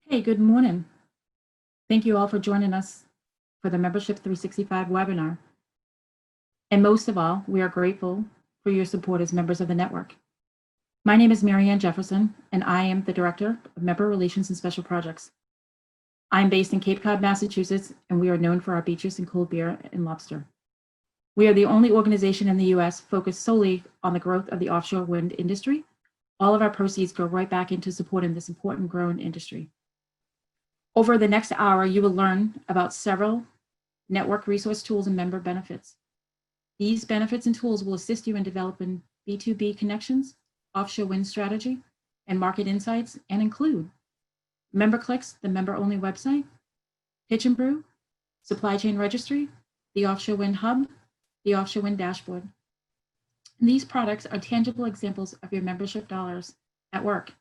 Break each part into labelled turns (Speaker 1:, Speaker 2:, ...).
Speaker 1: Hey, good morning. Thank you all for joining us for the Membership 365 webinar. And most of all, we are grateful for your support as members of the network. My name is Marianne Jefferson, and I am the Director of Member Relations and Special Projects. I'm based in Cape Cod, Massachusetts, and we are known for our beaches and cold beer and lobster. We are the only organization in the US focused solely on the growth of the offshore wind industry. All of our proceeds go right back into supporting this important growing industry. Over the next hour, you will learn about several network resource tools and member benefits. These benefits and tools will assist you in developing B2B connections, offshore wind strategy, and market insights, and include MemberClicks, the member-only website, Pitch and Brew, Supply Chain Registry, the Offshore Wind Hub, the Offshore Wind Dashboard. And these products are tangible examples of your membership dollars at work.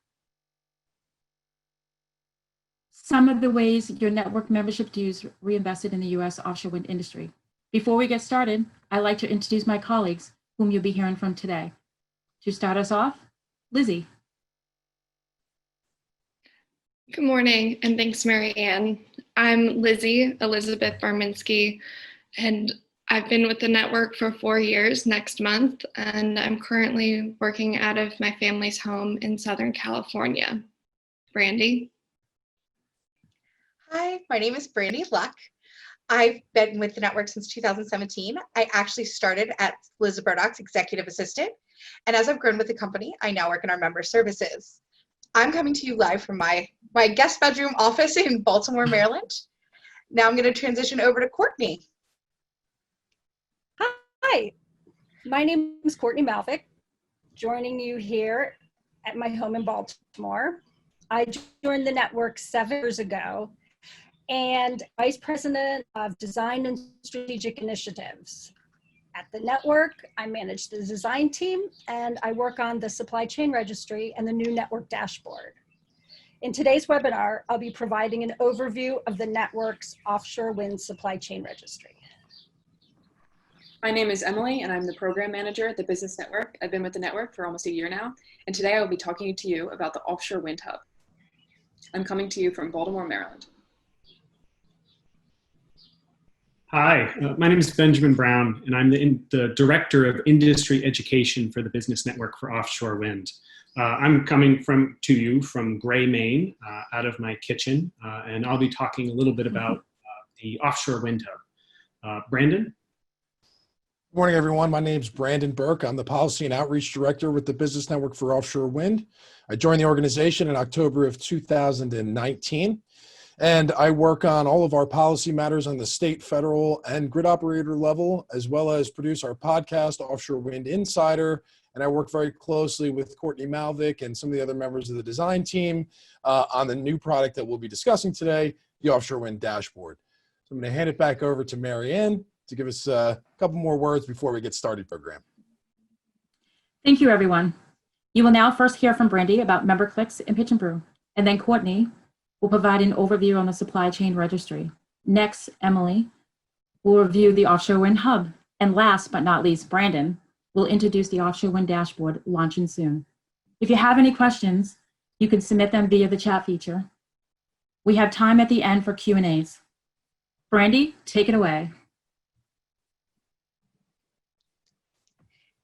Speaker 1: Some of the ways your network membership dues reinvested in the US offshore wind industry. Before we get started, I'd like to introduce my colleagues whom you'll be hearing from today. To start us off, Lizzie.
Speaker 2: Good morning, and thanks, Mary Ann. I'm Lizzie Elizabeth Barminski, and I've been with the network for 4 years next month, and I'm currently working out of my family's home in Southern California. Brandy?
Speaker 3: Hi, my name is Brandy Luck. I've been with the network since 2017. I actually started as Liz Burdock's executive assistant, and as I've grown with the company, I now work in our member services. I'm coming to you live from my guest bedroom office in Baltimore, Maryland. Now I'm going to transition over to Courtney.
Speaker 4: Hi, my name is Courtney Malvick, joining you here at my home in Baltimore. I joined the network 7 years ago and Vice President of Design and Strategic Initiatives. At the network, I manage the design team and I work on the supply chain registry and the new network dashboard. In today's webinar, I'll be providing an overview of the network's offshore wind supply chain registry.
Speaker 5: My name is Emily and I'm the program manager at the Business Network. I've been with the network for almost a year now, and today I will be talking to you about the Offshore Wind Hub. I'm coming to you from Baltimore, Maryland.
Speaker 6: Hi, my name is Benjamin Brown, and I'm the Director of Industry Education for the Business Network for Offshore Wind. I'm coming to you from Gray, Maine, out of my kitchen, and I'll be talking a little bit about the Offshore Wind Hub. Brandon?
Speaker 7: Good morning, everyone. My name is Brandon Burke. I'm the Policy and Outreach Director with the Business Network for Offshore Wind. I joined the organization in October of 2019. And I work on all of our policy matters on the state, federal, and grid operator level, as well as produce our podcast, Offshore Wind Insider. And I work very closely with Courtney Malvick and some of the other members of the design team on the new product that we'll be discussing today, the Offshore Wind Dashboard. So I'm going to hand it back over to Mary Ann to give us a couple more words before we get started, program.
Speaker 1: Thank you, everyone. You will now first hear from Brandy about MemberClicks and Pitch and Brew, and then Courtney will provide an overview on the supply chain registry. Next, Emily will review the Offshore Wind Hub. And last but not least, Brandon will introduce the Offshore Wind Dashboard, launching soon. If you have any questions, you can submit them via the chat feature. We have time at the end for Q&As. Brandy, take it away.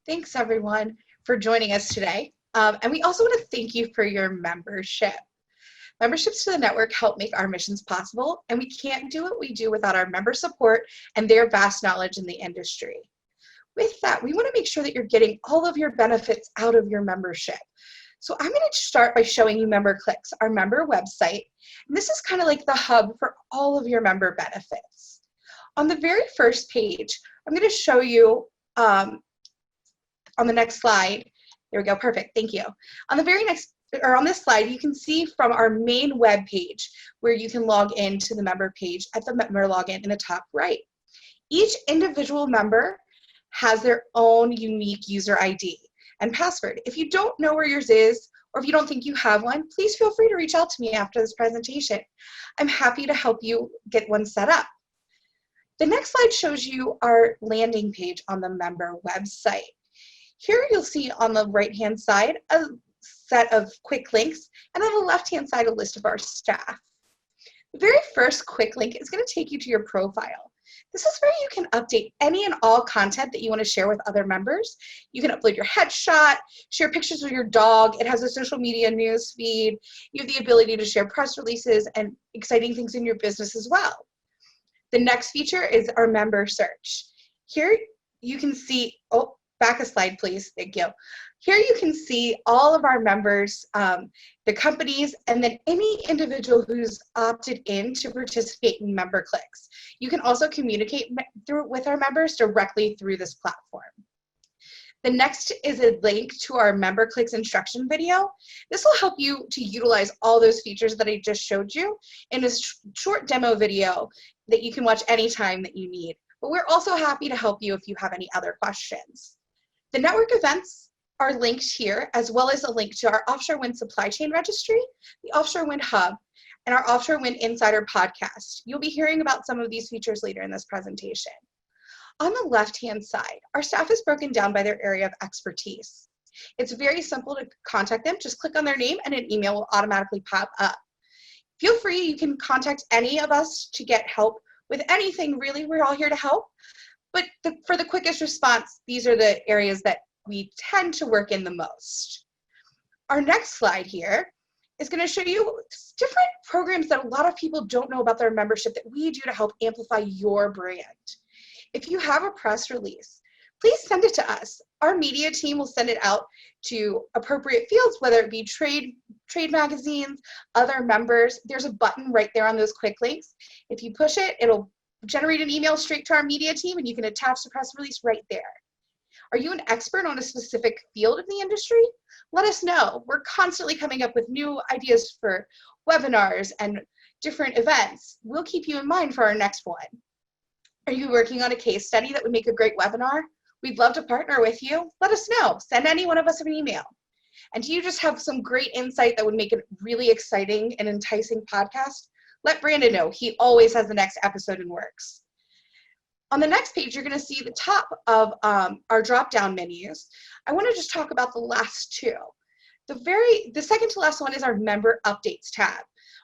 Speaker 3: Thanks, everyone, for joining us today. And we also want to thank you for your membership. Memberships to the network help make our missions possible, and we can't do what we do without our member support and their vast knowledge in the industry. With that, we want to make sure that you're getting all of your benefits out of your membership. So I'm going to start by showing you MemberClicks, our member website. And this is kind of like the hub for all of your member benefits. On the very first page, I'm going to show you on the next slide. There we go, perfect, thank you. On the very next on this slide, you can see from our main web page where you can log into the member page at the member login in the top right. Each individual member has their own unique user ID and password. If you don't know where yours is, or if you don't think you have one, please feel free to reach out to me after this presentation. I'm happy to help you get one set up. The next slide shows you our landing page on the member website. Here you'll see on the right-hand side a set of quick links, and on the left-hand side, a list of our staff. The very first quick link is going to take you to your profile. This is where you can update any and all content that you want to share with other members. You can upload your headshot, share pictures of your dog. It has a social media news feed. You have the ability to share press releases and exciting things in your business as well. The next feature is our member search. Here you can see, oh, back a slide, please. Thank you. Here you can see all of our members, the companies, and then any individual who's opted in to participate in MemberClicks. You can also communicate with our members directly through this platform. The next is a link to our MemberClicks instruction video. This will help you to utilize all those features that I just showed you in a short demo video that you can watch anytime that you need. But we're also happy to help you if you have any other questions. The network events are linked here, as well as a link to our Offshore Wind Supply Chain Registry, the Offshore Wind Hub, and our Offshore Wind Insider podcast. You'll be hearing about some of these features later in this presentation. On the left-hand side, our staff is broken down by their area of expertise. It's very simple to contact them. Just click on their name and an email will automatically pop up. Feel free, you can contact any of us to get help with anything, really. We're all here to help. But for the quickest response, these are the areas that we tend to work in the most. Our next slide here is going to show you different programs that a lot of people don't know about their membership that we do to help amplify your brand. If you have a press release, please send it to us. Our media team will send it out to appropriate fields, whether it be trade magazines, other members. There's a button right there on those quick links. If you push it, it'll generate an email straight to our media team and you can attach the press release right there. Are you an expert on a specific field of the industry? Let us know. We're constantly coming up with new ideas for webinars and different events. We'll keep you in mind for our next one. Are you working on a case study that would make a great webinar? We'd love to partner with you. Let us know. Send any one of us an email. And do you just have some great insight that would make it really exciting and enticing podcast? Let Brandon know. He always has the next episode in works. On the next page, you're going to see the top of our drop-down menus. I want to just talk about the last two. The second to last one is our member updates tab.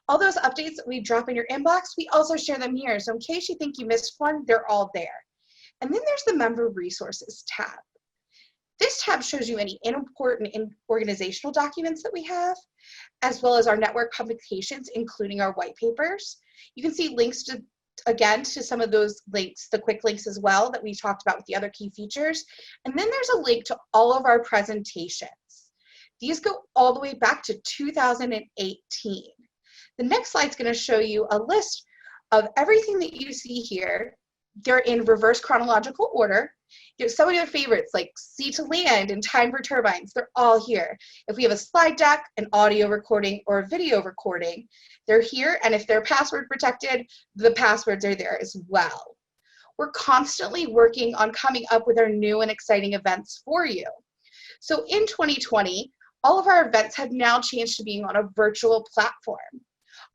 Speaker 3: All those updates that we drop in your inbox, we also share them here. So in case you think you missed one, they're all there. And then there's the member resources tab. This tab shows you any important organizational documents that we have, as well as our network publications, including our white papers. You can see links to some of those links, the quick links as well that we talked about with the other key features. And then there's a link to all of our presentations. These go all the way back to 2018. The next slide is going to show you a list of everything that you see here. They're in reverse chronological order. Some of your favorites like Sea to Land and Time for Turbines, they're all here. If we have a slide deck, an audio recording, or a video recording, they're here. And if they're password protected, the passwords are there as well. We're constantly working on coming up with our new and exciting events for you. So in 2020, all of our events have now changed to being on a virtual platform.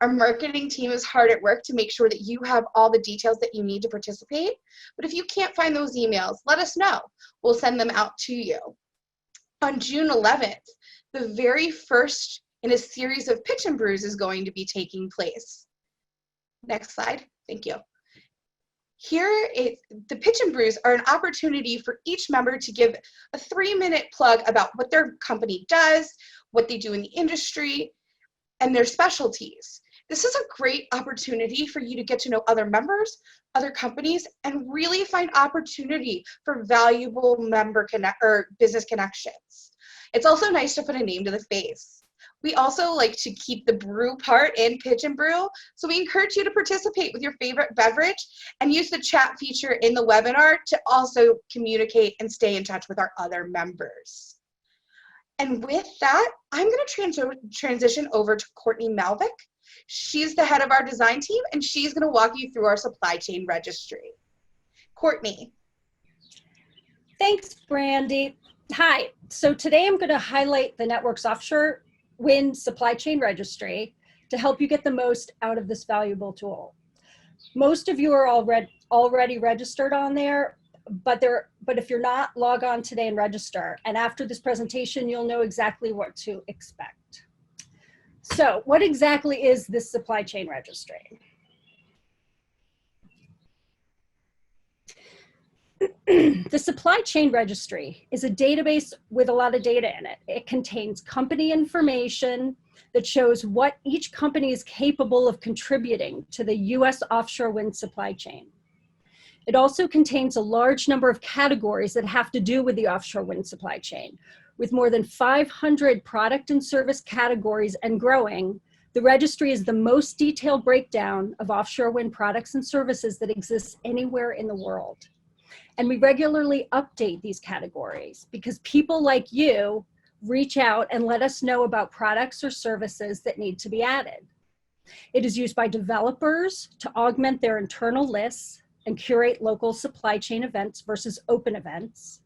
Speaker 3: Our marketing team is hard at work to make sure that you have all the details that you need to participate. But if you can't find those emails, let us know. We'll send them out to you. On June 11th, the very first in a series of pitch and brews is going to be taking place. Next slide. Thank you. The pitch and brews are an opportunity for each member to give a 3-minute plug about what their company does, what they do in the industry, and their specialties. This is a great opportunity for you to get to know other members, other companies, and really find opportunity for valuable business connections. It's also nice to put a name to the face. We also like to keep the brew part in pitch and brew, so we encourage you to participate with your favorite beverage and use the chat feature in the webinar to also communicate and stay in touch with our other members. And with that, I'm going to transition over to Courtney Malvick. She's the head of our design team, and she's going to walk you through our supply chain registry. Courtney.
Speaker 4: Thanks, Brandy. Hi. So today I'm going to highlight the network's Offshore Wind Supply Chain Registry to help you get the most out of this valuable tool. Most of you are already registered on there, but if you're not, log on today and register. And after this presentation, you'll know exactly what to expect. So what exactly is this supply chain registry? The supply chain registry is a database with a lot of data in it. It contains company information that shows what each company is capable of contributing to the US offshore wind supply chain. It also contains a large number of categories that have to do with the offshore wind supply chain. With more than 500 product and service categories and growing, the registry is the most detailed breakdown of offshore wind products and services that exists anywhere in the world. And we regularly update these categories because people like you reach out and let us know about products or services that need to be added. It is used by developers to augment their internal lists and curate local supply chain events versus open events.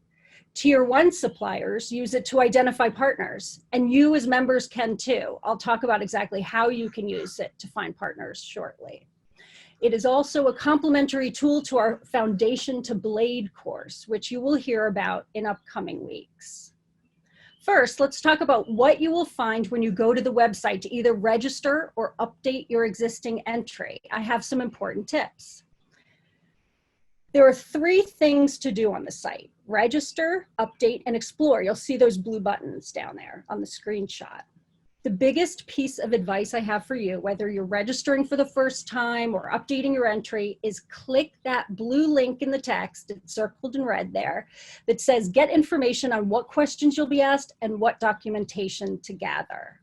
Speaker 4: Tier 1 suppliers use it to identify partners, and you as members can too. I'll talk about exactly how you can use it to find partners shortly. It is also a complementary tool to our Foundation to Blade course, which you will hear about in upcoming weeks. First, let's talk about what you will find when you go to the website to either register or update your existing entry. I have some important tips. There are 3 things to do on the site: register, update, and explore. You'll see those blue buttons down there on the screenshot. The biggest piece of advice I have for you, whether you're registering for the first time or updating your entry, is click that blue link in the text, it's circled in red there, that says get information on what questions you'll be asked and what documentation to gather.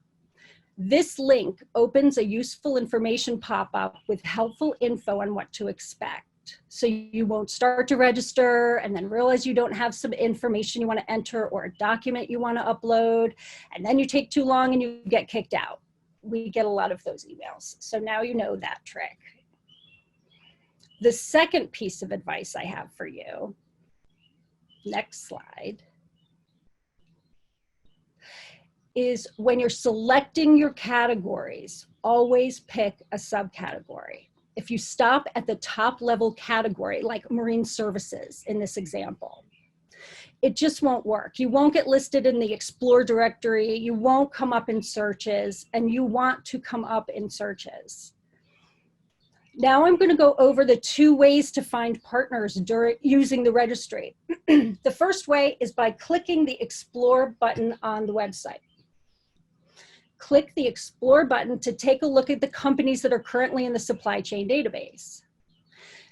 Speaker 4: This link opens a useful information pop-up with helpful info on what to expect. So you won't start to register and then realize you don't have some information you want to enter or a document you want to upload, and then you take too long and you get kicked out. We get a lot of those emails. So now you know that trick. The second piece of advice I have for you, next slide, is when you're selecting your categories, always pick a subcategory. If you stop at the top level category, like marine services in this example, it just won't work. You won't get listed in the Explore directory, you won't come up in searches, and you want to come up in searches. Now I'm going to go over the 2 ways to find partners using the registry. The first way is by clicking the Explore button on the website. Click the Explore button to take a look at the companies that are currently in the supply chain database.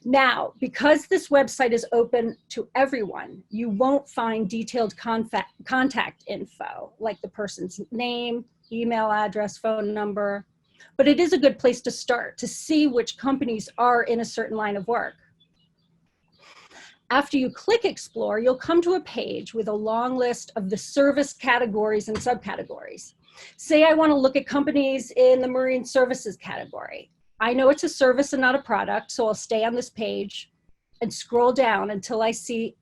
Speaker 4: Now, because this website is open to everyone, you won't find detailed contact info, like the person's name, email address, phone number, but it is a good place to start to see which companies are in a certain line of work. After you click Explore, you'll come to a page with a long list of the service categories and subcategories. Say I want to look at companies in the marine services category. I know it's a service and not a product, so I'll stay on this page and scroll down until I see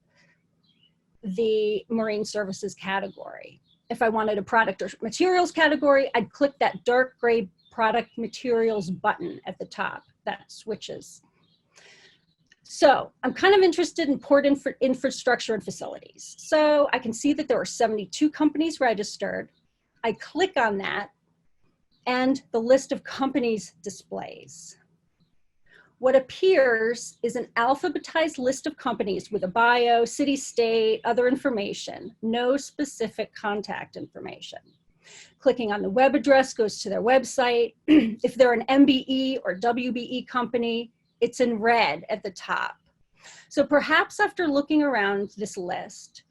Speaker 4: the marine services category. If I wanted a product or materials category, I'd click that dark gray product materials button at the top. That switches. So I'm kind of interested in port infrastructure and facilities. So I can see that there are 72 companies registered. I click on that and the list of companies displays. What appears is an alphabetized list of companies with a bio, city, state, other information, no specific contact information. Clicking on the web address goes to their website. If they're an MBE or WBE company, it's in red at the top. So perhaps after looking around this list,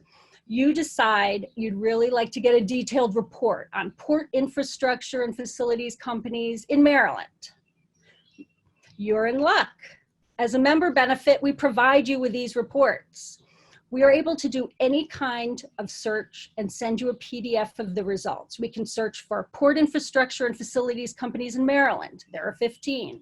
Speaker 4: you decide you'd really like to get a detailed report on port infrastructure and facilities companies in Maryland. You're in luck. As a member benefit, we provide you with these reports. We are able to do any kind of search and send you a PDF of the results. We can search for port infrastructure and facilities companies in Maryland. There are 15.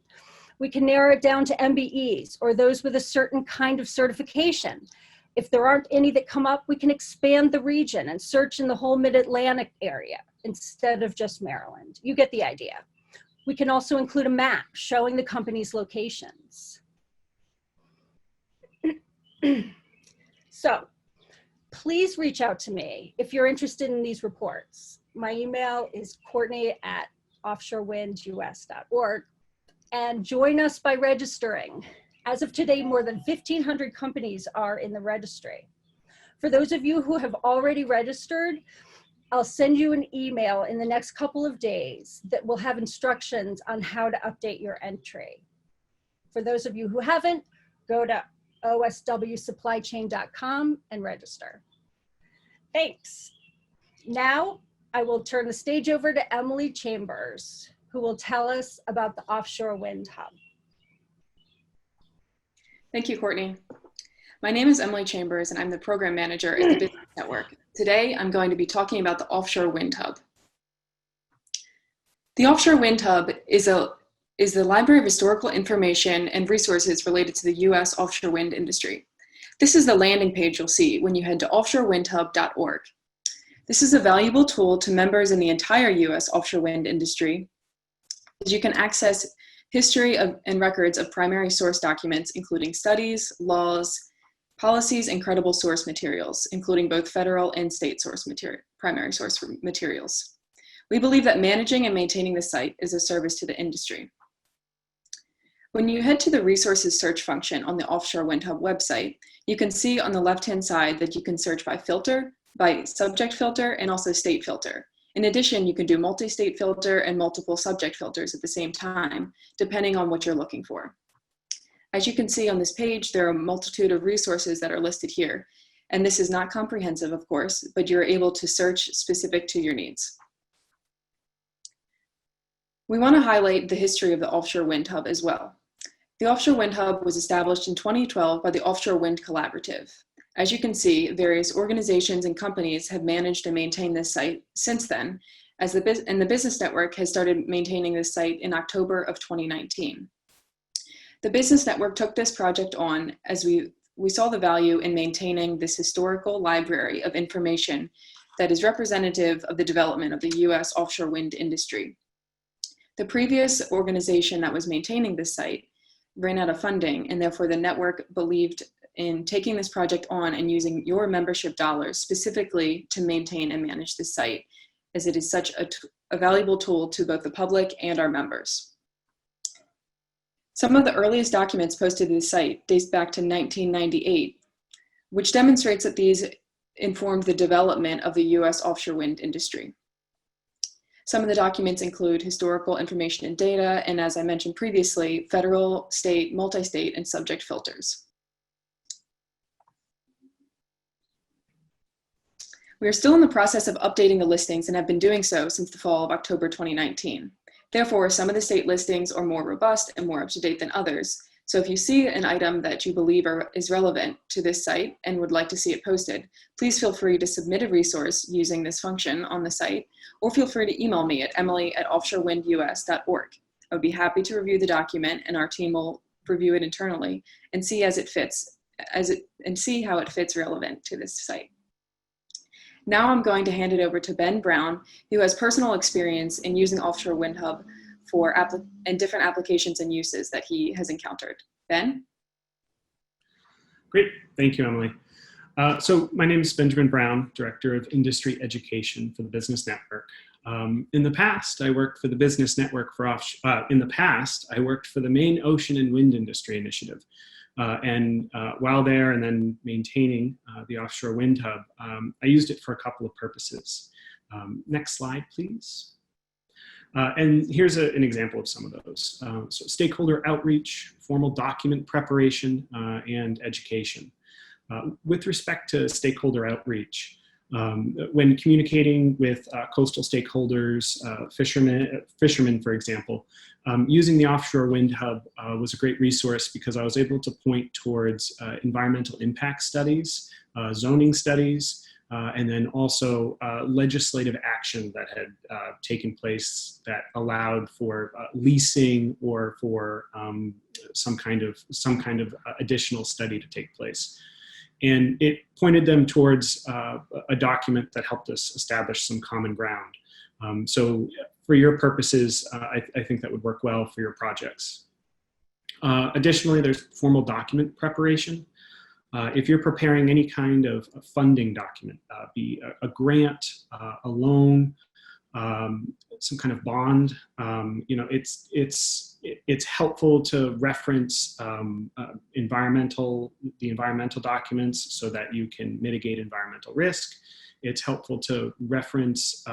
Speaker 4: We can narrow it down to MBEs or those with a certain kind of certification. If there aren't any that come up, we can expand the region and search in the whole mid-Atlantic area instead of just Maryland. You get the idea. We can also include a map showing the company's locations. So please reach out to me if you're interested in these reports. My email is Courtney at offshorewindus.org and join us by registering. As of today, more than 1,500 companies are in the registry. For those of you who have already registered, I'll send you an email in the next couple of days that will have instructions on how to update your entry. For those of you who haven't, go to oswsupplychain.com and register. Thanks. Now I will turn the stage over to Emily Chambers, who will tell us about the Offshore Wind Hub.
Speaker 5: Thank you, Courtney. My name is Emily Chambers, and I'm the program manager at the Business Network. Today, I'm going to be talking about the Offshore Wind Hub. The Offshore Wind Hub is the library of historical information and resources related to the U.S. offshore wind industry. This is the landing page you'll see when you head to offshorewindhub.org. This is a valuable tool to members in the entire U.S. offshore wind industry, as you can access history and records of primary source documents, including studies, laws, policies, and credible source materials, including both federal and state primary source materials. We believe that managing and maintaining the site is a service to the industry. When you head to the resources search function on the Offshore Wind Hub website, you can see on the left-hand side that you can search by filter, by subject filter, and also state filter. In addition, you can do multi-state filter and multiple subject filters at the same time, depending on what you're looking for. As you can see on this page, there are a multitude of resources that are listed here. And this is not comprehensive, of course, but you're able to search specific to your needs. We want to highlight the history of the Offshore Wind Hub as well. The Offshore Wind Hub was established in 2012 by the Offshore Wind Collaborative. As you can see, various organizations and companies have managed and maintained this site since then, and the Business Network has started maintaining this site in October of 2019. The Business Network took this project on as we saw the value in maintaining this historical library of information that is representative of the development of the U.S. offshore wind industry. The previous organization that was maintaining this site ran out of funding, and therefore the network believed in taking this project on and using your membership dollars specifically to maintain and manage this site, as it is such a valuable tool to both the public and our members. Some of the earliest documents posted to the site date back to 1998, which demonstrates that these informed the development of the U.S. offshore wind industry. Some of the documents include historical information and data, and as I mentioned previously, federal, state, multi-state, and subject filters. We are still in the process of updating the listings and have been doing so since the fall of October 2019. Therefore, some of the state listings are more robust and more up-to-date than others. So if you see an item that you believe is relevant to this site and would like to see it posted, please feel free to submit a resource using this function on the site, or feel free to email me at emily@offshorewindus.org. I would be happy to review the document, and our team will review it internally and see how it fits relevant to this site. Now I'm going to hand it over to Ben Brown, who has personal experience in using Offshore Wind Hub and different applications and uses that he has encountered. Ben?
Speaker 6: Great, thank you, Emily. So my name is Benjamin Brown, Director of Industry Education for the Business Network. In the past, I worked for the Business Network I worked for the Maine Ocean and Wind Industry Initiative. While there and then maintaining the Offshore Wind Hub, I used it for a couple of purposes. Next slide, please. And here's an example of some of those. So stakeholder outreach, formal document preparation, and education. With respect to stakeholder outreach, when communicating with coastal stakeholders, fishermen, for example, using the Offshore Wind Hub was a great resource because I was able to point towards environmental impact studies, zoning studies, and then also legislative action that had taken place that allowed for leasing or for some kind of additional study to take place. And it pointed them towards a document that helped us establish some common ground. So for your purposes, I think that would work well for your projects. Additionally, there's formal document preparation. If you're preparing any kind of funding document, be a grant, a loan, some kind of bond. It's helpful to reference the environmental documents so that you can mitigate environmental risk. It's helpful to reference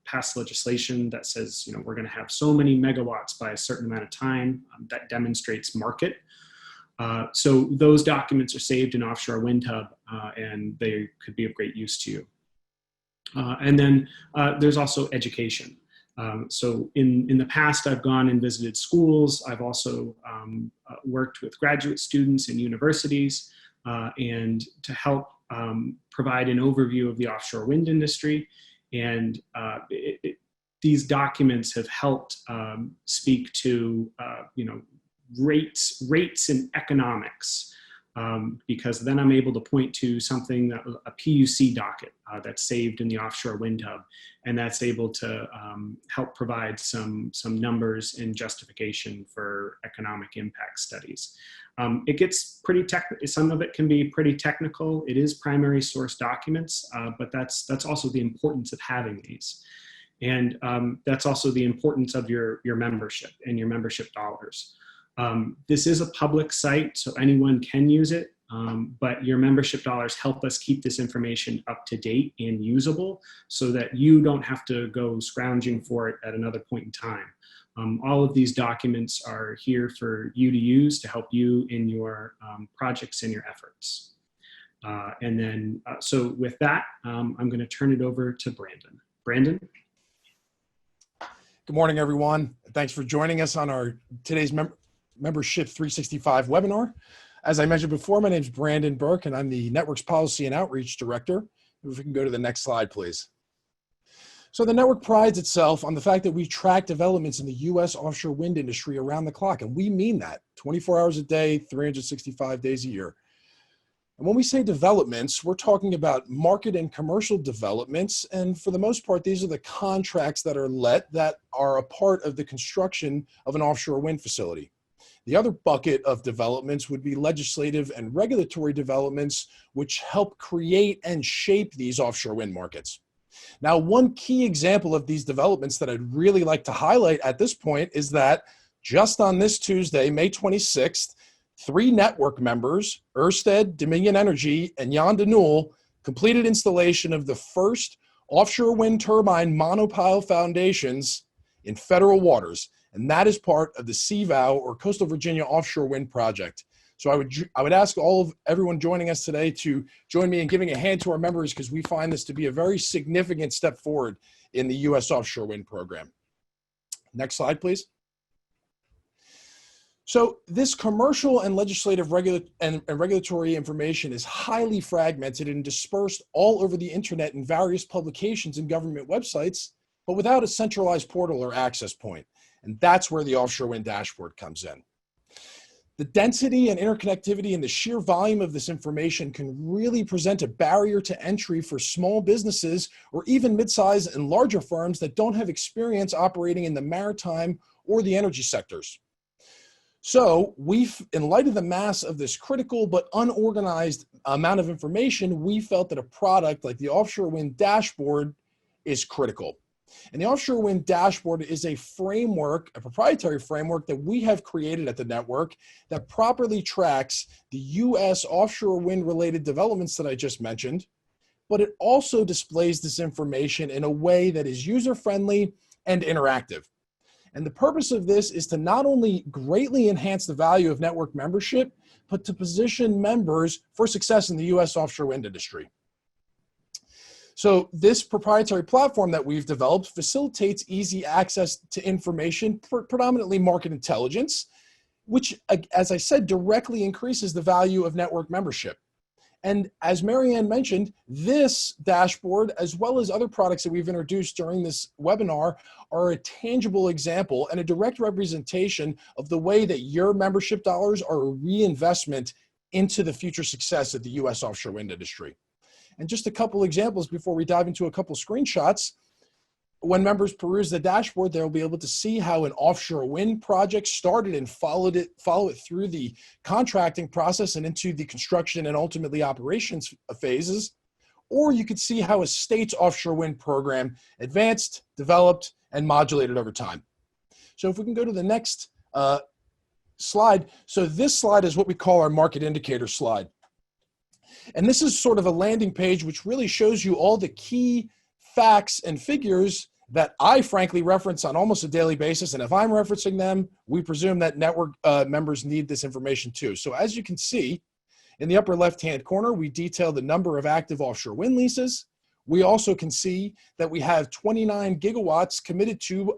Speaker 6: past legislation that says, we're going to have so many megawatts by a certain amount of time. That demonstrates market. So those documents are saved in Offshore Wind Hub, and they could be of great use to you. And then there's also education. So in the past, I've gone and visited schools. I've also worked with graduate students in universities and to help provide an overview of the offshore wind industry. And these documents have helped speak to, rates and economics. Because then I'm able to point to something that a PUC docket that's saved in the Offshore Wind Hub, and that's able to help provide some numbers and justification for economic impact studies. It gets pretty technical. Some of it can be pretty technical. It is primary source documents, but that's also the importance of having these, and that's also the importance of your membership and your membership dollars. This is a public site, so anyone can use it, but your membership dollars help us keep this information up to date and usable so that you don't have to go scrounging for it at another point in time. All of these documents are here for you to use to help you in your projects and your efforts. So with that, I'm going to turn it over to Brandon. Brandon?
Speaker 7: Good morning, everyone. Thanks for joining us on our today's Membership 365 webinar. As I mentioned before, my name is Brandon Burke, and I'm the Network's Policy and Outreach Director. If we can go to the next slide, please. So the network prides itself on the fact that we track developments in the U.S. offshore wind industry around the clock, and we mean that 24 hours a day, 365 days a year. And when we say developments, we're talking about market and commercial developments, and for the most part, these are the contracts that are let that are a part of the construction of an offshore wind facility. The other bucket of developments would be legislative and regulatory developments, which help create and shape these offshore wind markets. Now, one key example of these developments that I'd really like to highlight at this point is that just on this Tuesday, May 26th, 3 network members, Ørsted, Dominion Energy, and Jan de Nul, completed installation of the first offshore wind turbine monopile foundations in federal waters. And that is part of the CVOW, or Coastal Virginia Offshore Wind Project. So I would ask everyone joining us today to join me in giving a hand to our members, because we find this to be a very significant step forward in the U.S. offshore wind program. Next slide, please. So this commercial and legislative regulatory information is highly fragmented and dispersed all over the internet in various publications and government websites, but without a centralized portal or access point. And that's where the Offshore Wind Dashboard comes in. The density and interconnectivity and the sheer volume of this information can really present a barrier to entry for small businesses or even mid-size and larger firms that don't have experience operating in the maritime or the energy sectors. So in light of the mass of this critical but unorganized amount of information, we felt that a product like the Offshore Wind Dashboard is critical. And the Offshore Wind Dashboard is a framework, a proprietary framework that we have created at the network that properly tracks the U.S. offshore wind related developments that I just mentioned, but it also displays this information in a way that is user-friendly and interactive. And the purpose of this is to not only greatly enhance the value of network membership, but to position members for success in the U.S. offshore wind industry. So this proprietary platform that we've developed facilitates easy access to information, predominantly market intelligence, which, as I said, directly increases the value of network membership. And as Marianne mentioned, this dashboard, as well as other products that we've introduced during this webinar, are a tangible example and a direct representation of the way that your membership dollars are a reinvestment into the future success of the U.S. offshore wind industry. And just a couple examples before we dive into a couple screenshots. When members peruse the dashboard, they'll be able to see how an offshore wind project started and follow it through the contracting process and into the construction and ultimately operations phases, or you could see how a state's offshore wind program advanced, developed, and modulated over time. So if we can go to the next slide. So this slide is what we call our market indicator slide. And this is sort of a landing page which really shows you all the key facts and figures that I frankly reference on almost a daily basis. And if I'm referencing them, we presume that network members need this information too. So as you can see, in the upper left-hand corner, we detail the number of active offshore wind leases. We also can see that we have 29 gigawatts committed to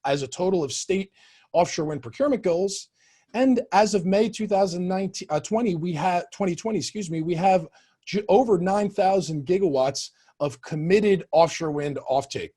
Speaker 7: as a total of state offshore wind procurement goals. And as of May 2020, we have over 9,000 gigawatts of committed offshore wind offtake.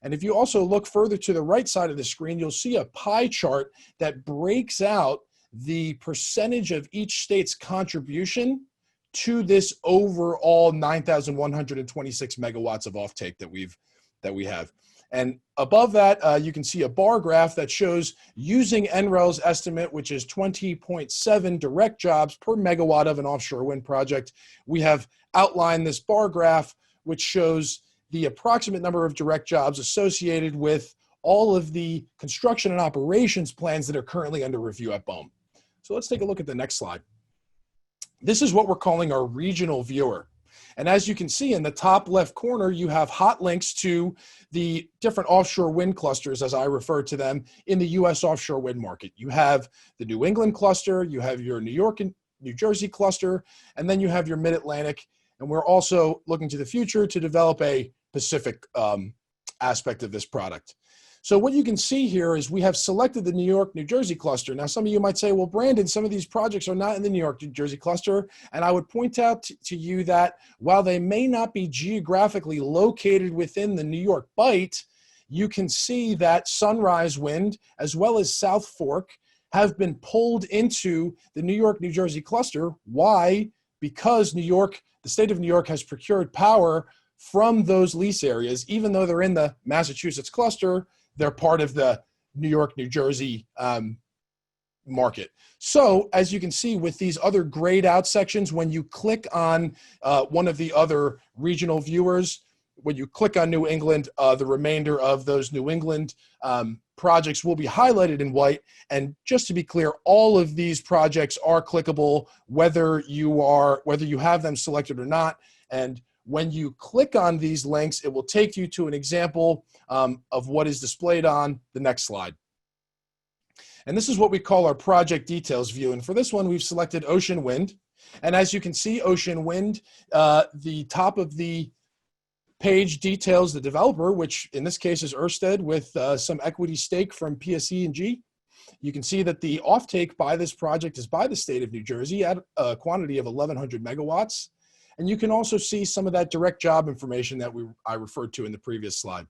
Speaker 7: And if you also look further to the right side of the screen, you'll see a pie chart that breaks out the percentage of each state's contribution to this overall 9,126 megawatts of offtake that we have. And above that, you can see a bar graph that shows using NREL's estimate, which is 20.7 direct jobs per megawatt of an offshore wind project. We have outlined this bar graph, which shows the approximate number of direct jobs associated with all of the construction and operations plans that are currently under review at BOEM. So let's take a look at the next slide. This is what we're calling our regional viewer. And as you can see in the top left corner, you have hot links to the different offshore wind clusters, as I refer to them, in the US offshore wind market. You have the New England cluster, you have your New York and New Jersey cluster, and then you have your Mid-Atlantic. And we're also looking to the future to develop a Pacific aspect of this product. So what you can see here is we have selected the New York, New Jersey cluster. Now, some of you might say, well, Brandon, some of these projects are not in the New York, New Jersey cluster. And I would point out to you that while they may not be geographically located within the New York Bight, you can see that Sunrise Wind, as well as South Fork, have been pulled into the New York, New Jersey cluster. Why? Because New York, the state of New York has procured power from those lease areas. Even though they're in the Massachusetts cluster, they're part of the New York, New Jersey market. So as you can see with these other grayed out sections, when you click on one of the other regional viewers, when you click on New England, the remainder of those New England projects will be highlighted in white. And just to be clear, all of these projects are clickable, whether you have them selected or not. And when you click on these links, it will take you to an example of what is displayed on the next slide. And this is what we call our project details view. And for this one, we've selected Ocean Wind. And as you can see, Ocean Wind, the top of the page details the developer, which in this case is Ørsted, with some equity stake from PSE&G. You can see that the offtake by this project is by the state of New Jersey at a quantity of 1,100 megawatts. And you can also see some of that direct job information that I referred to in the previous slide.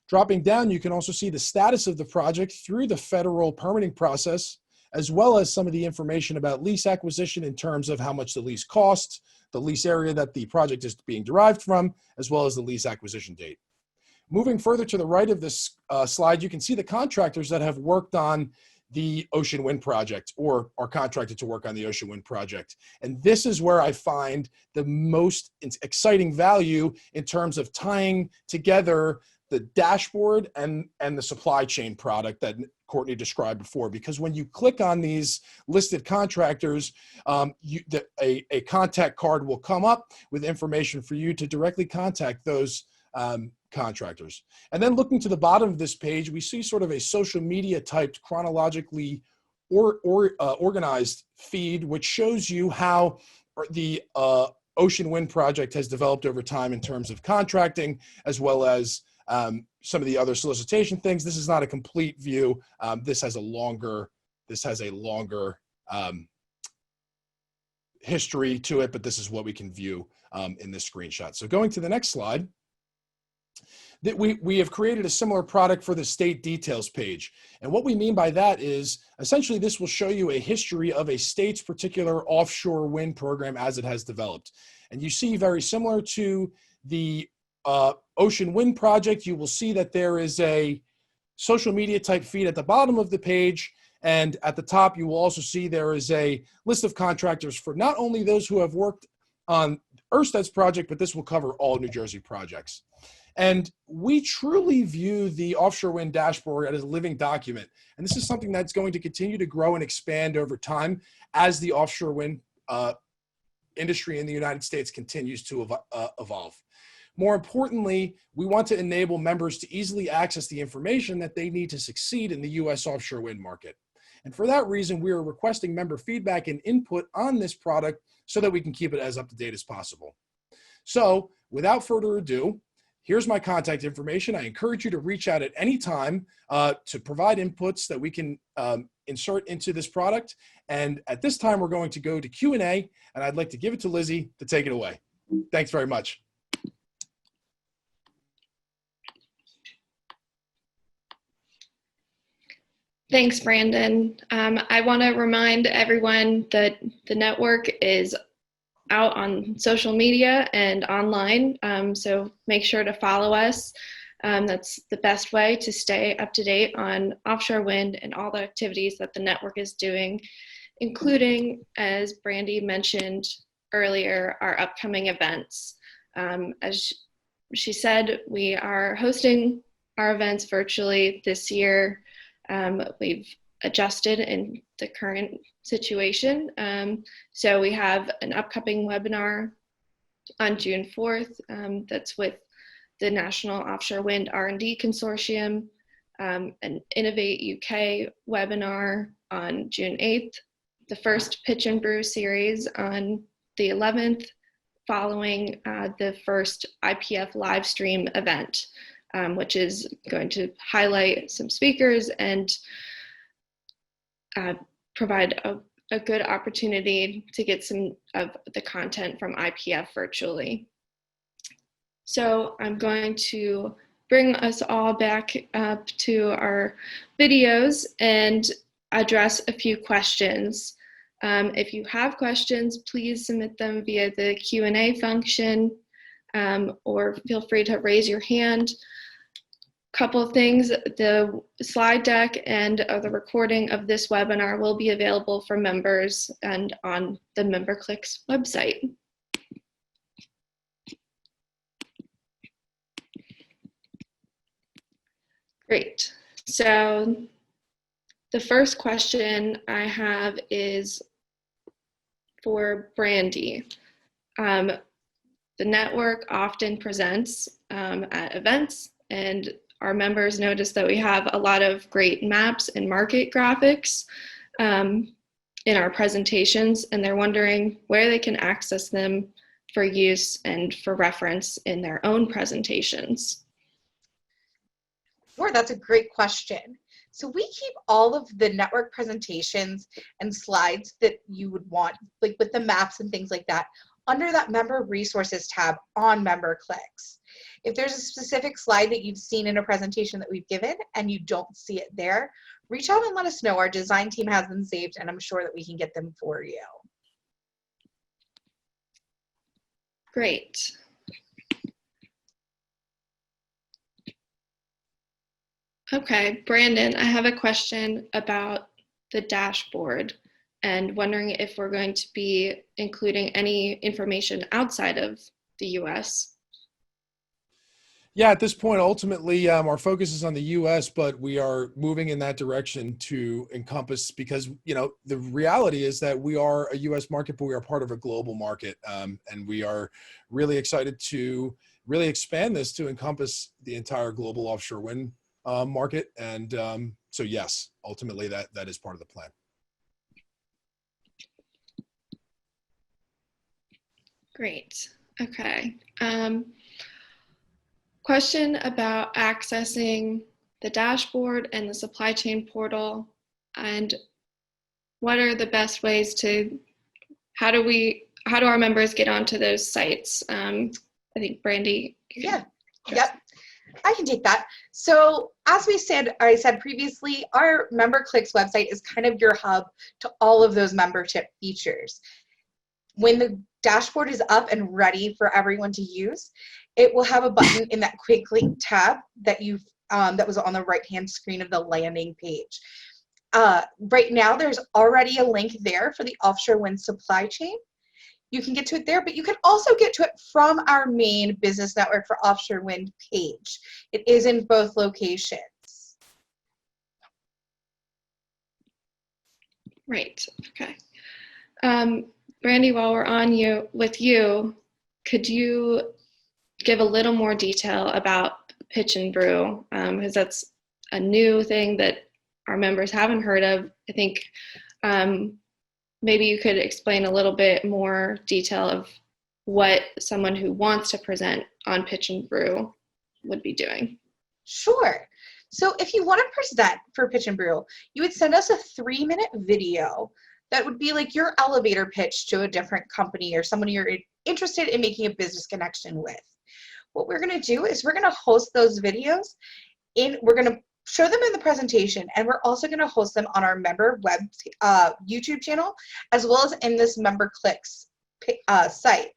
Speaker 7: Dropping down, you can also see the status of the project through the federal permitting process, as well as some of the information about lease acquisition in terms of how much the lease costs, the lease area that the project is being derived from, as well as the lease acquisition date. Moving further to the right of this slide, you can see the contractors that have worked on the Ocean Wind project or are contracted to work on the Ocean Wind project. And this is where I find the most exciting value in terms of tying together the dashboard and the supply chain product that Courtney described before. Because when you click on these listed contractors, a contact card will come up with information for you to directly contact those contractors. And then looking to the bottom of this page, we see sort of a social media typed chronologically organized feed, which shows you how the Ocean Wind project has developed over time in terms of contracting, as well as some of the other solicitation things. This is not a complete view. This has a longer history to it, but this is what we can view in this screenshot. So going to the next slide, that we have created a similar product for the state details page. And what we mean by that is essentially this will show you a history of a state's particular offshore wind program as it has developed. And you see very similar to the Ocean Wind project, you will see that there is a social media type feed at the bottom of the page. And at the top, you will also see there is a list of contractors for not only those who have worked on Ørsted's project, but this will cover all New Jersey projects. And we truly view the Offshore Wind Dashboard as a living document. And this is something that's going to continue to grow and expand over time as the offshore wind industry in the United States continues to evolve. More importantly, we want to enable members to easily access the information that they need to succeed in the U.S. offshore wind market. And for that reason, we are requesting member feedback and input on this product so that we can keep it as up to date as possible. So without further ado, here's my contact information. I encourage you to reach out at any time to provide inputs that we can insert into this product. And at this time, we're going to go to Q&A, and I'd like to give it to Lizzie to take it away. Thanks very much.
Speaker 2: Thanks, Brandon. I want to remind everyone that the network is out on social media and online, so make sure to follow us. That's the best way to stay up to date on offshore wind and all the activities that the network is doing, including, as Brandy mentioned earlier, our upcoming events. As she said, we are hosting our events virtually this year. We've adjusted in the current situation. So we have an upcoming webinar on June 4th that's with the National Offshore Wind R&D Consortium, an Innovate UK webinar on June 8th, the first Pitch and Brew series on the 11th, following the first IPF live stream event, which is going to highlight some speakers and provide a good opportunity to get some of the content from IPF virtually. So I'm going to bring us all back up to our videos and address a few questions. If you have questions, please submit them via the Q&A function, or feel free to raise your hand. Couple of things, the slide deck and the recording of this webinar will be available for members and on the MemberClicks website. Great, so the first question I have is for Brandy. The network often presents at events, and our members notice that we have a lot of great maps and market graphics in our presentations, and they're wondering where they can access them for use and for reference in their own presentations.
Speaker 3: Sure, that's a great question. So we keep all of the network presentations and slides that you would want, like with the maps and things like that, under that Member Resources tab on MemberClicks. If there's a specific slide that you've seen in a presentation that we've given and you don't see it there, reach out and let us know. Our design team has them saved, and I'm sure that we can get them for you.
Speaker 2: Great. Okay, Brandon, I have a question about the dashboard and wondering if we're going to be including any information outside of the US.
Speaker 7: Yeah, at this point, ultimately, our focus is on the U.S., but we are moving in that direction to encompass, because, you know, the reality is that we are a U.S. market, but we are part of a global market. And we are really excited to really expand this to encompass the entire global offshore wind market. And so, yes, ultimately, that is part of the plan.
Speaker 2: Great. Okay. Question about accessing the dashboard and the supply chain portal, and what are the best ways to, how do our members get onto those sites? I think Brandy.
Speaker 3: Yeah, yep, I can take that. So as I said previously, our MemberClicks website is kind of your hub to all of those membership features. When the dashboard is up and ready for everyone to use, it will have a button in that quick link tab that that was on the right-hand screen of the landing page. Right now, there's already a link there for the offshore wind supply chain. you can get to it there, but you can also get to it from our main Business Network for Offshore Wind page. It is in both locations.
Speaker 2: Right. Okay. Brandy, while we're on with you, could you give a little more detail about Pitch and Brew? Because that's a new thing that our members haven't heard of. I think maybe you could explain a little bit more detail of what someone who wants to present on Pitch and Brew would be doing.
Speaker 3: Sure. So if you want to present for Pitch and Brew, you would send us a 3-minute video that would be like your elevator pitch to a different company or someone you're interested in making a business connection with. What we're going to do is we're going to host those videos we're going to show them in the presentation, and we're also going to host them on our member web YouTube channel, as well as in this MemberClicks site.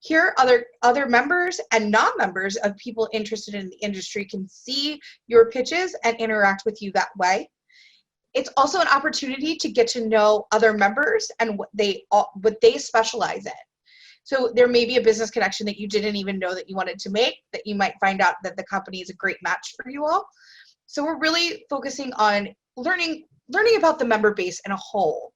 Speaker 3: Here, other members and non-members of people interested in the industry can see your pitches and interact with you that way. It's also an opportunity to get to know other members and what they specialize in. So there may be a business connection that you didn't even know that you wanted to make, that you might find out that the company is a great match for you all. So we're really focusing on learning about the member base in a whole.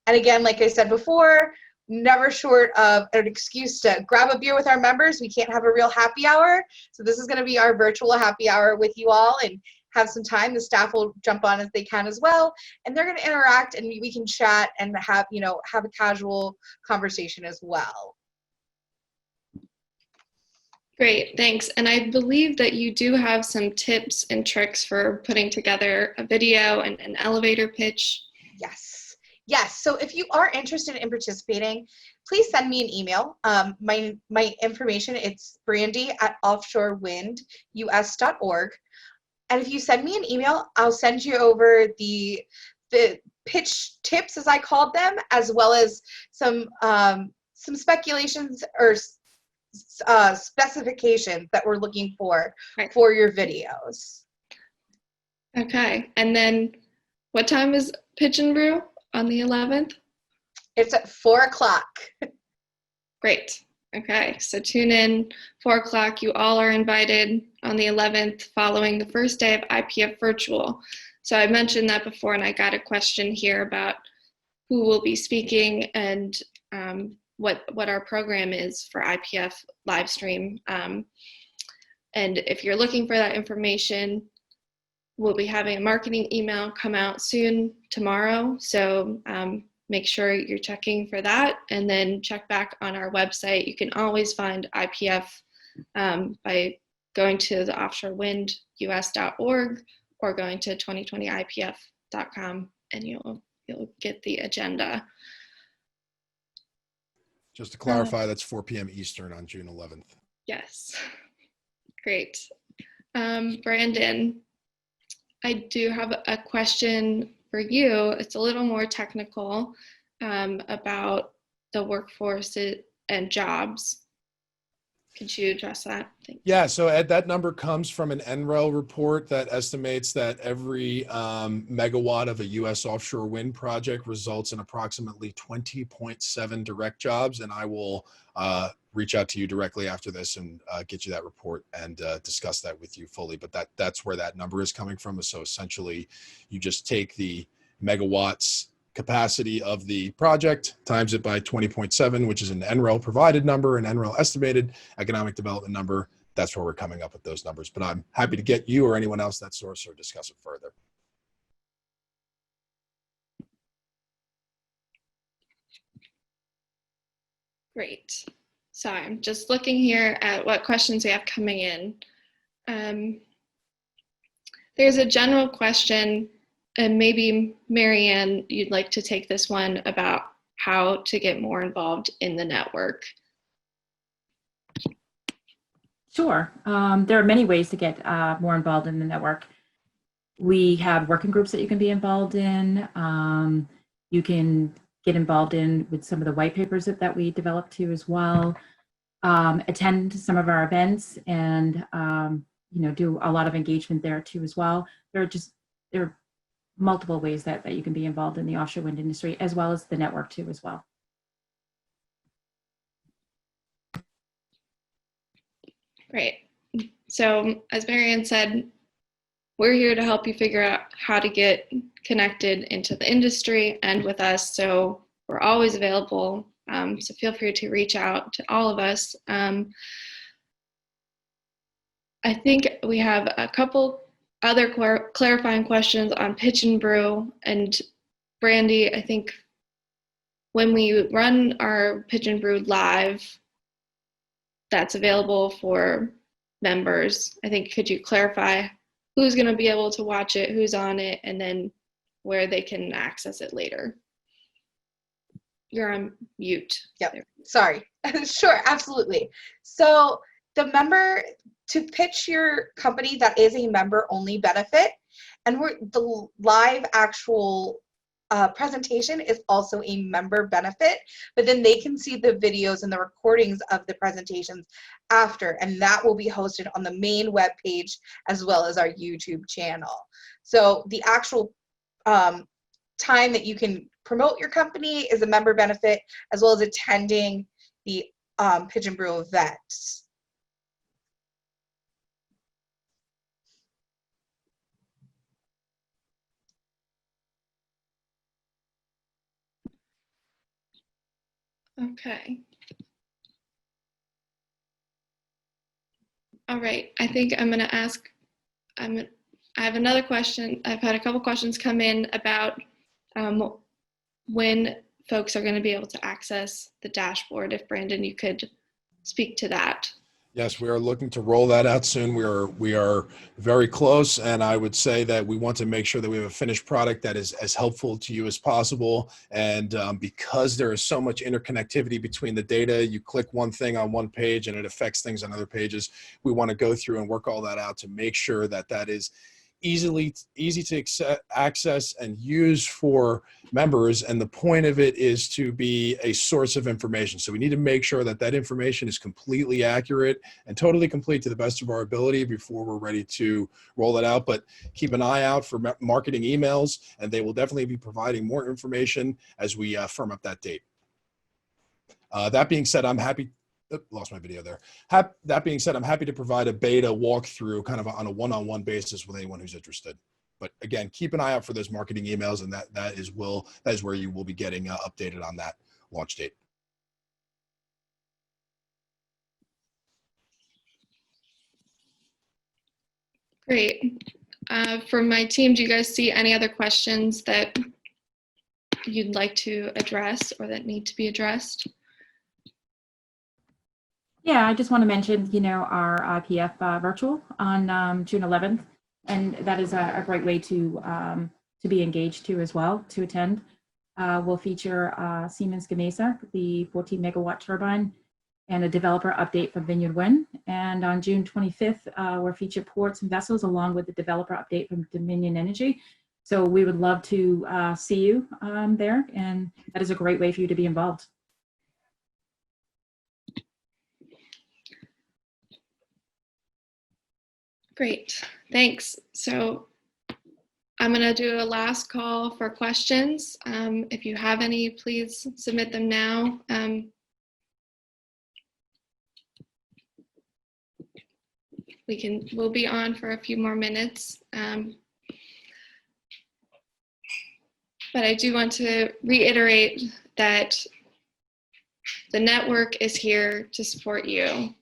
Speaker 3: And again, like I said before, never short of an excuse to grab a beer with our members. We can't have a real happy hour. So this is going to be our virtual happy hour with you all, and have some time. The staff will jump on as they can as well, and they're going to interact, and we can chat and have a casual conversation as well.
Speaker 2: Great, thanks. And I believe that you do have some tips and tricks for putting together a video and an elevator pitch.
Speaker 3: Yes. So if you are interested in participating, please send me an email. My information, it's brandy@offshorewindus.org. And if you send me an email, I'll send you over the pitch tips, as I called them, as well as some speculations or specifications that we're looking for your videos.
Speaker 2: Okay, and then what time is Pitch and Brew on the 11th?
Speaker 3: It's at 4:00.
Speaker 2: Great. Okay, so tune in, 4 o'clock. You all are invited on the 11th following the first day of IPF Virtual. So I mentioned that before, and I got a question here about who will be speaking and what our program is for IPF live stream. And if you're looking for that information, we'll be having a marketing email come out soon tomorrow. So make sure you're checking for that, and then check back on our website. You can always find IPF by going to the offshorewindus.org or going to 2020ipf.com, and you'll get the agenda.
Speaker 7: Just to clarify, that's 4 p.m. Eastern on June 11th.
Speaker 2: Yes. Great. Brandon, I do have a question for you. It's a little more technical about the workforce and jobs. Could you address that? Thanks.
Speaker 7: Yeah, so Ed, that number comes from an NREL report that estimates that every megawatt of a U.S. offshore wind project results in approximately 20.7 direct jobs. And I will reach out to you directly after this and get you that report and discuss that with you fully. But that's where that number is coming from. So essentially, you just take the megawatts capacity of the project, times it by 20.7, which is an NREL provided number, an NREL estimated economic development number. That's where we're coming up with those numbers. But I'm happy to get you or anyone else that source or discuss it further.
Speaker 2: Great. So I'm just looking here at what questions we have coming in. There's a general question, and maybe Marianne, you'd like to take this one about how to get more involved in the network.
Speaker 1: Sure. There are many ways to get more involved in the network. We have working groups that you can be involved in. You can get involved in with some of the white papers that we develop too as well. Attend some of our events and do a lot of engagement there too as well. There are multiple ways that you can be involved in the offshore wind industry, as well as the network too as well.
Speaker 2: Great. So as Marianne said, we're here to help you figure out how to get connected into the industry and with us. So we're always available. So feel free to reach out to all of us. I think we have a couple other clarifying questions on Pitch and Brew. And Brandy, I think when we run our Pitch and Brew live, that's available for members. I think, could you clarify who's going to be able to watch it, who's on it, and then where they can access it later? You're on mute.
Speaker 3: Yep. Sorry. Sure, absolutely. So the member, to pitch your company, that is a member only benefit. And the live actual presentation is also a member benefit, but then they can see the videos and the recordings of the presentations after, and that will be hosted on the main web page as well as our YouTube channel. So the actual time that you can promote your company is a member benefit, as well as attending the Pitch and Brew events.
Speaker 2: Okay. All right. I think I'm going to ask, I have another question. I've had a couple questions come in about when folks are going to be able to access the dashboard. If Brandon, you could speak to that.
Speaker 7: Yes, we are looking to roll that out soon. We are very close, and I would say that we want to make sure that we have a finished product that is as helpful to you as possible. And because there is so much interconnectivity between the data, you click one thing on one page and it affects things on other pages. We want to go through and work all that out to make sure that that is easy to access and use for members. And the point of it is to be a source of information. So we need to make sure that that information is completely accurate and totally complete to the best of our ability before we're ready to roll it out. But keep an eye out for marketing emails, and they will definitely be providing more information as we firm up that date. That being said, I'm happy. Lost my video there. That being said, I'm happy to provide a beta walkthrough kind of on a one-on-one basis with anyone who's interested. But again, keep an eye out for those marketing emails, and that is where you will be getting updated on that launch date.
Speaker 2: Great. For my team, do you guys see any other questions that you'd like to address or that need to be addressed?
Speaker 1: Yeah, I just want to mention, our IPF virtual on June 11th, and that is a great way to be engaged too as well, to attend. We'll feature Siemens Gamesa, the 14 megawatt turbine, and a developer update from Vineyard Wind. And on June 25th, we'll feature ports and vessels along with the developer update from Dominion Energy. So we would love to see you there, and that is a great way for you to be involved.
Speaker 2: Great, thanks. So I'm going to do a last call for questions. If you have any, please submit them now. We'll be on for a few more minutes. But I do want to reiterate that the network is here to support you.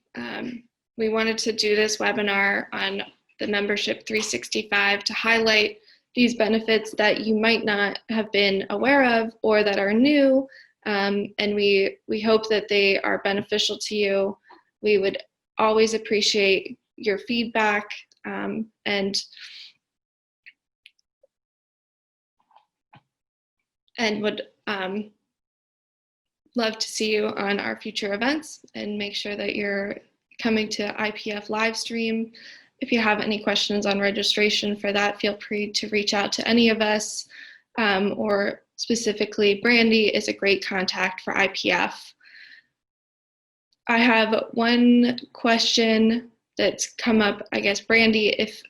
Speaker 2: We wanted to do this webinar on the Membership 365 to highlight these benefits that you might not have been aware of or that are new, and we hope that they are beneficial to you. We would always appreciate your feedback and would love to see you on our future events, and make sure that you're coming to IPF live stream. If you have any questions on registration for that, feel free to reach out to any of us, or specifically Brandy is a great contact for IPF. I have one question that's come up. I guess, Brandy, if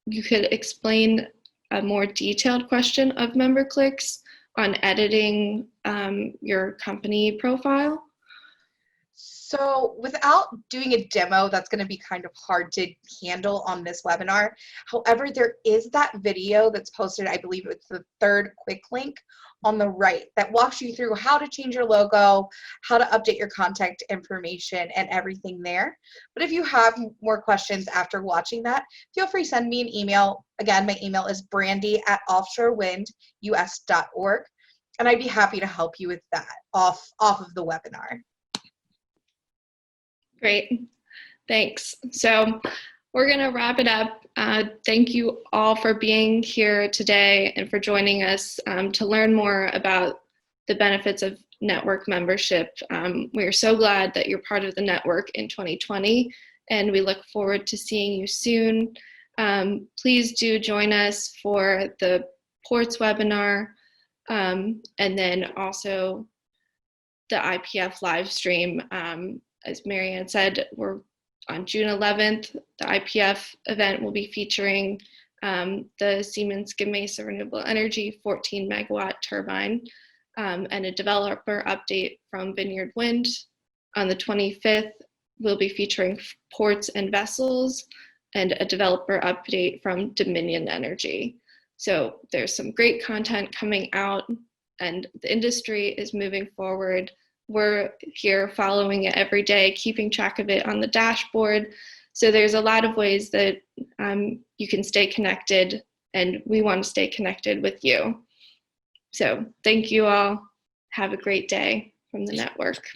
Speaker 2: you could explain a more detailed question of MemberClicks on editing your company profile.
Speaker 3: So without doing a demo, that's going to be kind of hard to handle on this webinar. However, there is that video that's posted, I believe it's the third quick link on the right, that walks you through how to change your logo, how to update your contact information, and everything there. But if you have more questions after watching that, feel free to send me an email. Again, my email is brandy@offshorewindus.org, and I'd be happy to help you with that off of the webinar.
Speaker 2: Great, thanks. So we're going to wrap it up. Thank you all for being here today and for joining us to learn more about the benefits of network membership. We are so glad that you're part of the network in 2020, and we look forward to seeing you soon. Please do join us for the ports webinar, and then also the IPF live stream. As Marianne said, we're on June 11th. The IPF event will be featuring the Siemens Gamesa Renewable Energy 14 megawatt turbine and a developer update from Vineyard Wind. On the 25th, we'll be featuring ports and vessels and a developer update from Dominion Energy. So there's some great content coming out, and the industry is moving forward. We're here following it every day, keeping track of it on the dashboard. So there's a lot of ways that you can stay connected, and we want to stay connected with you. So thank you all. Have a great day from the network.